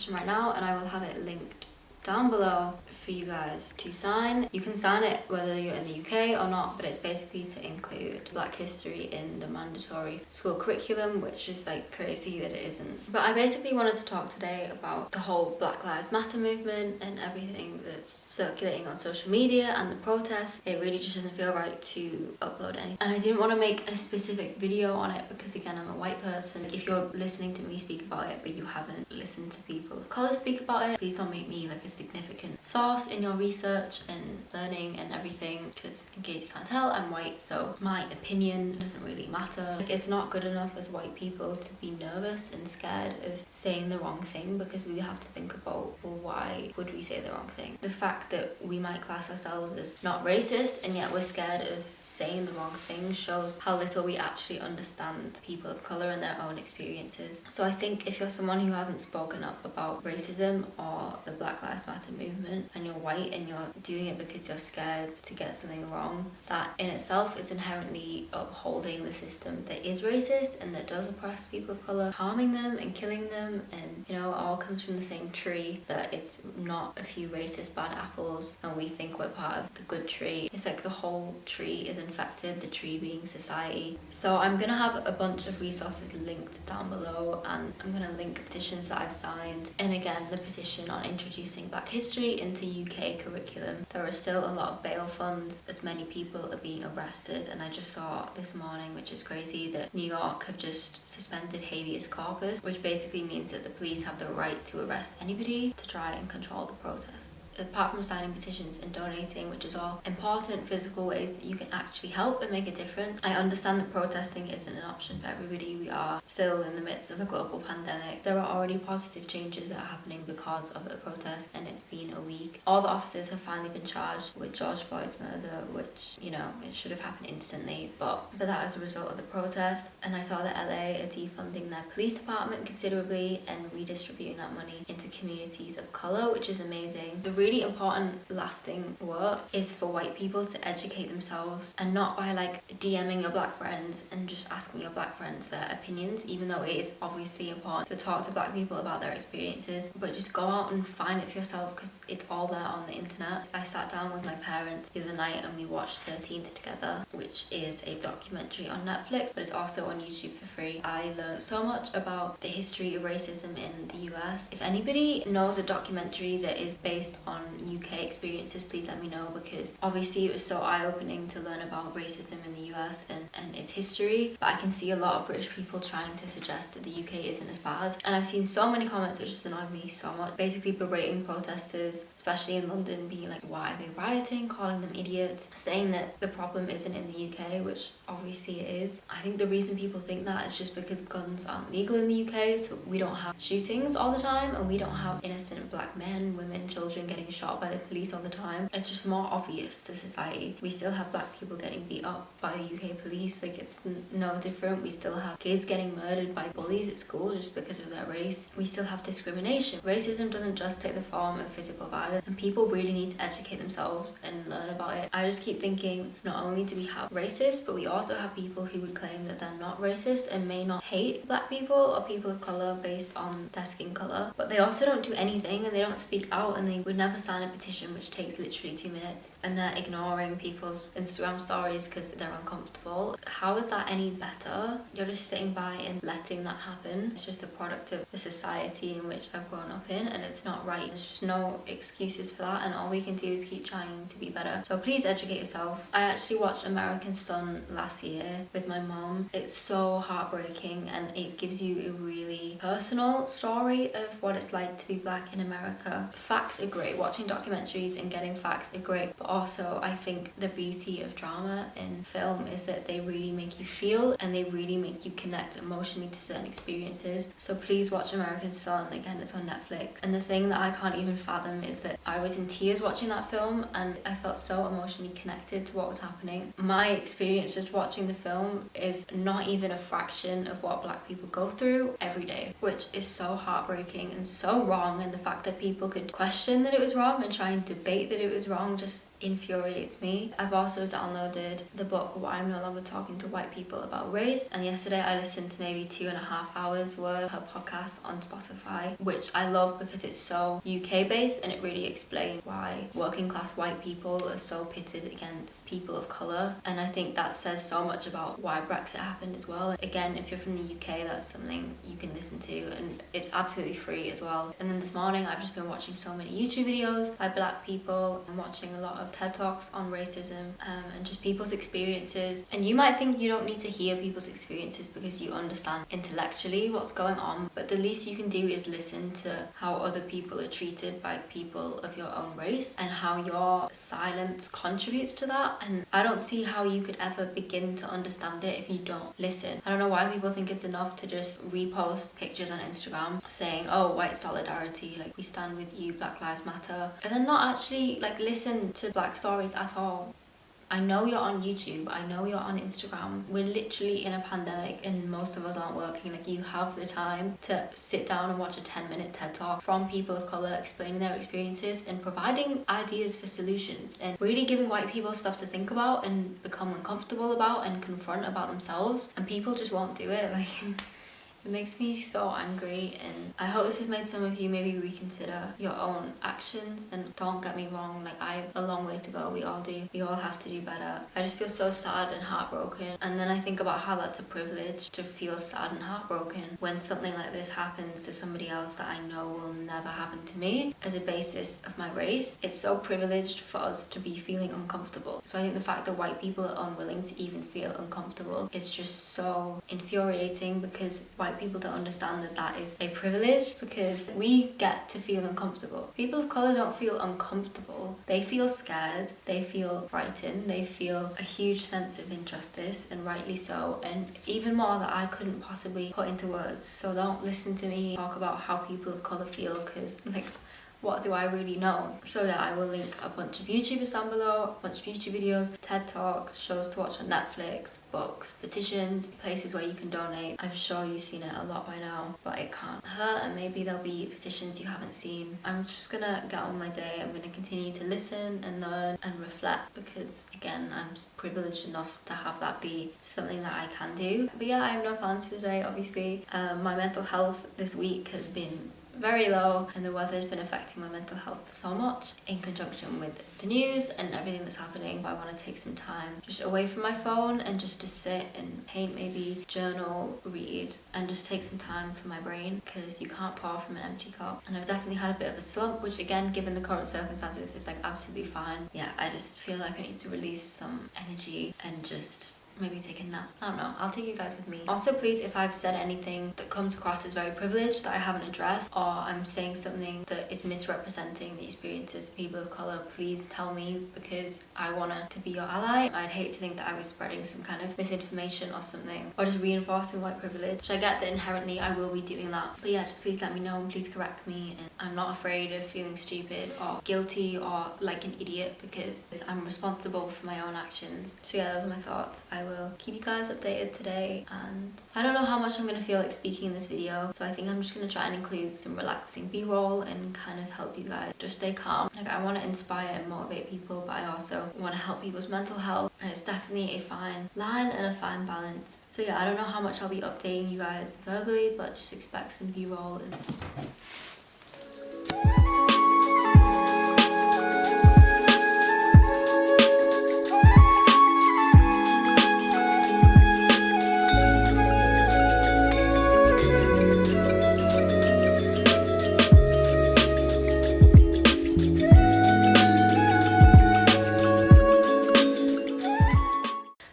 petition right now, and I will have it linked down below for you guys to sign. You can sign it whether you're in the UK or not, but it's basically to include Black history in the mandatory school curriculum, which is like crazy that it isn't. But I basically wanted to talk today about the whole Black Lives Matter movement and everything that's circulating on social media and the protests. It really just doesn't feel right to upload anything, and I didn't want to make a specific video on it because again, I'm a white person. If you're listening to me speak about it but you haven't listened to people of colour speak about it, please don't make me like a significant source in your research and learning and everything, because in case you can't tell, I'm white, so my opinion doesn't really matter. Like, it's not good enough as white people to be nervous and scared of saying the wrong thing, because we have to think about, well, why would we say the wrong thing? The fact that we might class ourselves as not racist and yet we're scared of saying the wrong thing shows how little we actually understand people of colour and their own experiences. So I think if you're someone who hasn't spoken up about racism or the Black Lives Matter movement, and you're white and you're doing it because you're scared to get something wrong, that in itself is inherently upholding the system that is racist and that does oppress people of colour, harming them and killing them, and you know, it all comes from the same tree, that it's not a few racist bad apples and we think we're part of the good tree. It's like the whole tree is infected, the tree being society. So I'm gonna have a bunch of resources linked down below, and I'm gonna link petitions that I've signed, and again, the petition on introducing Black history into UK curriculum. There are still a lot of bail funds as many people are being arrested, and I just saw this morning, which is crazy, that New York have just suspended habeas corpus, which basically means that the police have the right to arrest anybody to try and control the protests. Apart from signing petitions and donating, which is all important physical ways that you can actually help and make a difference, I understand that protesting isn't an option for everybody. We are still in the midst of a global pandemic. There are already positive changes that are happening because of a protest, and it's been a week. All the officers have finally been charged with George Floyd's murder, which, you know, it should have happened instantly, but that is a result of the protest. And I saw that LA are defunding their police department considerably and redistributing that money into communities of colour, which is amazing. The really important lasting work is for white people to educate themselves, and not by like DMing your black friends and just asking your black friends their opinions, even though it is obviously important to talk to black people about their experiences, but just go out and find it for yourself, because it's all there on the internet. I sat down with my parents the other night and we watched 13th together, which is a documentary on Netflix, but it's also on YouTube for free. I learned so much about the history of racism in the US. If anybody knows a documentary that is based on UK experiences, please let me know, because obviously it was so eye-opening to learn about racism in the US and its history, but I can see a lot of British people trying to suggest that the UK isn't as bad, and I've seen so many comments which just annoyed me so much, basically berating protesters, especially in London, being like, why are they rioting, calling them idiots, saying that the problem isn't in the UK, which obviously it is. I think the reason people think that is just because guns aren't legal in the UK, so we don't have shootings all the time, and we don't have innocent black men, women, children getting shot by the police all the time. It's just more obvious to society. We still have black people getting beat up by the UK police, like it's no different. We still have kids getting murdered by bullies at school just because of their race. We still have discrimination. Racism doesn't just take the form of physical violence, and people really need to educate themselves and learn about it. I just keep thinking, not only do we have racists, but we also have people who would claim that they're not racist and may not hate black people or people of colour based on their skin colour, but they also don't do anything and they don't speak out, and they would never sign a petition which takes literally 2 minutes, and they're ignoring people's Instagram stories because they're uncomfortable. How is that any better? You're just sitting by and letting that happen. It's just a product of the society in which I've grown up in, and it's not right. There's just no excuses for that, and all we can do is keep trying to be better. So please educate yourself. I actually watched American Son last year with my mom. It's so heartbreaking, and it gives you a really personal story of what it's like to be black in America. Facts are great. Watching documentaries and getting facts are great, but also I think the beauty of drama in film is that they really make you feel and they really make you connect emotionally to certain experiences. So please watch American Son. Again, it's on Netflix. And the thing that I can't even fathom is that I was in tears watching that film, and I felt so emotionally connected to what was happening. My experience just watching the film is not even a fraction of what black people go through every day, which is so heartbreaking and so wrong. And the fact that people could question that it was wrong and try and debate that it was wrong just infuriates me. I've also downloaded the book Why I'm No Longer Talking to White People About Race, and yesterday I listened to maybe 2.5 hours worth of her podcast on Spotify, which I love because it's so UK based and it really explains why working class white people are so pitted against people of colour. And I think that says so much about why Brexit happened as well. Again, if you're from the UK, that's something you can listen to, and it's absolutely free as well. And then this morning I've just been watching so many YouTube videos by black people. I'm watching a lot of TED Talks on racism and just people's experiences. And you might think you don't need to hear people's experiences because you understand intellectually what's going on, but the least you can do is listen to how other people are treated by people of your own race and how your silence contributes to that. And I don't see how you could ever begin to understand it if you don't listen. I don't know why people think it's enough to just repost pictures on Instagram saying, oh, white solidarity, like we stand with you, Black Lives Matter, and then not actually like listen to black stories at all. I know you're on YouTube, I know you're on Instagram. We're literally in a pandemic and most of us aren't working. Like, you have the time to sit down and watch a 10-minute TED Talk from people of colour explaining their experiences and providing ideas for solutions and really giving white people stuff to think about and become uncomfortable about and confront about themselves, and people just won't do it. Like, it makes me so angry, and I hope this has made some of you maybe reconsider your own actions. And don't get me wrong, like, I have a long way to go. We all do. We all have to do better. I just feel so sad and heartbroken, and then I think about how that's a privilege to feel sad and heartbroken when something like this happens to somebody else that I know will never happen to me as a basis of my race. It's so privileged for us to be feeling uncomfortable. So I think the fact that white people are unwilling to even feel uncomfortable is just so infuriating, because white people don't understand that that is a privilege, because we get to feel uncomfortable. People of colour don't feel uncomfortable. They feel scared, they feel frightened, they feel a huge sense of injustice, and rightly so, and even more that I couldn't possibly put into words. So don't listen to me talk about how people of colour feel, because like, what do I really know? So yeah, I will link a bunch of YouTubers down below, a bunch of YouTube videos, TED Talks, shows to watch on Netflix, books, petitions, places where you can donate. I'm sure you've seen it a lot by now, but it can't hurt, and maybe there'll be petitions you haven't seen. I'm just gonna get on my day. I'm gonna continue to listen and learn and reflect, because again, I'm privileged enough to have that be something that I can do. But yeah, I have no plans for today, obviously. My mental health this week has been very low, and the weather's been affecting my mental health so much in conjunction with the news and everything that's happening. I want to take some time just away from my phone and just to sit and paint, maybe journal, read, and just take some time for my brain, because you can't pour from an empty cup. And I've definitely had a bit of a slump, which again, given the current circumstances, is like absolutely fine. Yeah, I just feel like I need to release some energy and just maybe take a nap. I don't know. I'll take you guys with me. Also, please, if I've said anything that comes across as very privileged that I haven't addressed, or I'm saying something that is misrepresenting the experiences of people of colour, please tell me, because I want to be your ally. I'd hate to think that I was spreading some kind of misinformation or something, or just reinforcing white privilege, which I get that inherently I will be doing that. But yeah, just please let me know and please correct me. And I'm not afraid of feeling stupid or guilty or like an idiot, because I'm responsible for my own actions. So yeah, those are my thoughts. I will keep you guys updated today, and I don't know how much I'm gonna feel like speaking in this video, so I think I'm just gonna try and include some relaxing b-roll and kind of help you guys just stay calm. Like, I want to inspire and motivate people, but I also want to help people's mental health, and it's definitely a fine line and a fine balance. So yeah, I don't know how much I'll be updating you guys verbally, but just expect some b-roll. And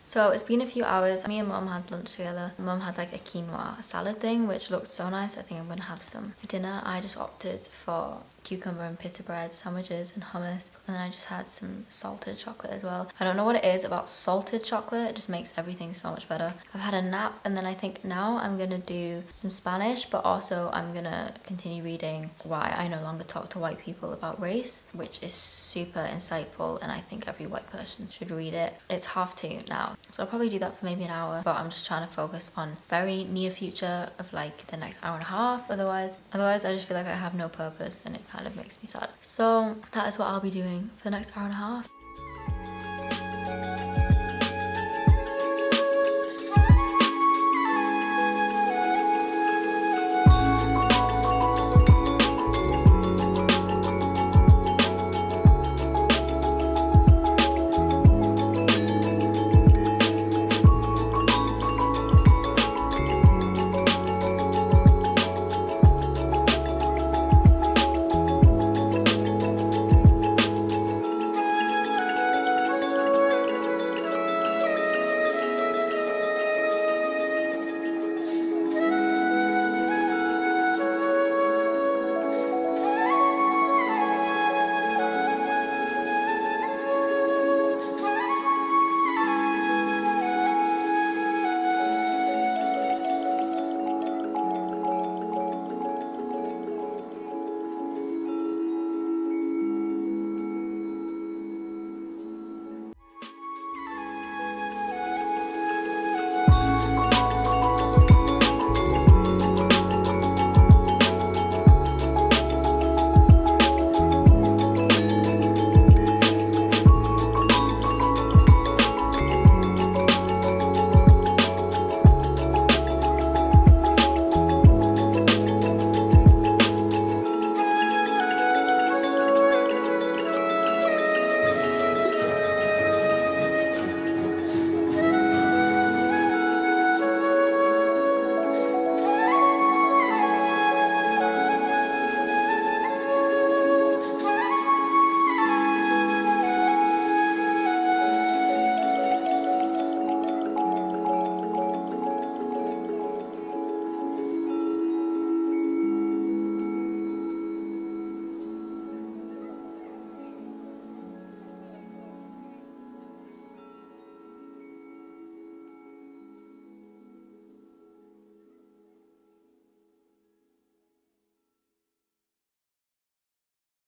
so it's been a few hours. Me and mum had lunch together. Mum had like a quinoa salad thing, which looked so nice. I think I'm gonna have some for dinner. I just opted for cucumber and pita bread sandwiches and hummus, and then I just had some salted chocolate as well. I don't know what it is about salted chocolate, it just makes everything so much better. I've had a nap, and then I think now I'm gonna do some Spanish, but also I'm gonna continue reading Why I No Longer Talk to White People About Race, which is super insightful, and I think every white person should read it. It's 2:30 now, so I'll probably do that for maybe an hour, but I'm just trying to focus on very near future of like the next hour and a half. Otherwise I just feel like I have no purpose, and it kind of makes me sad. So that is what I'll be doing for the next hour and a half.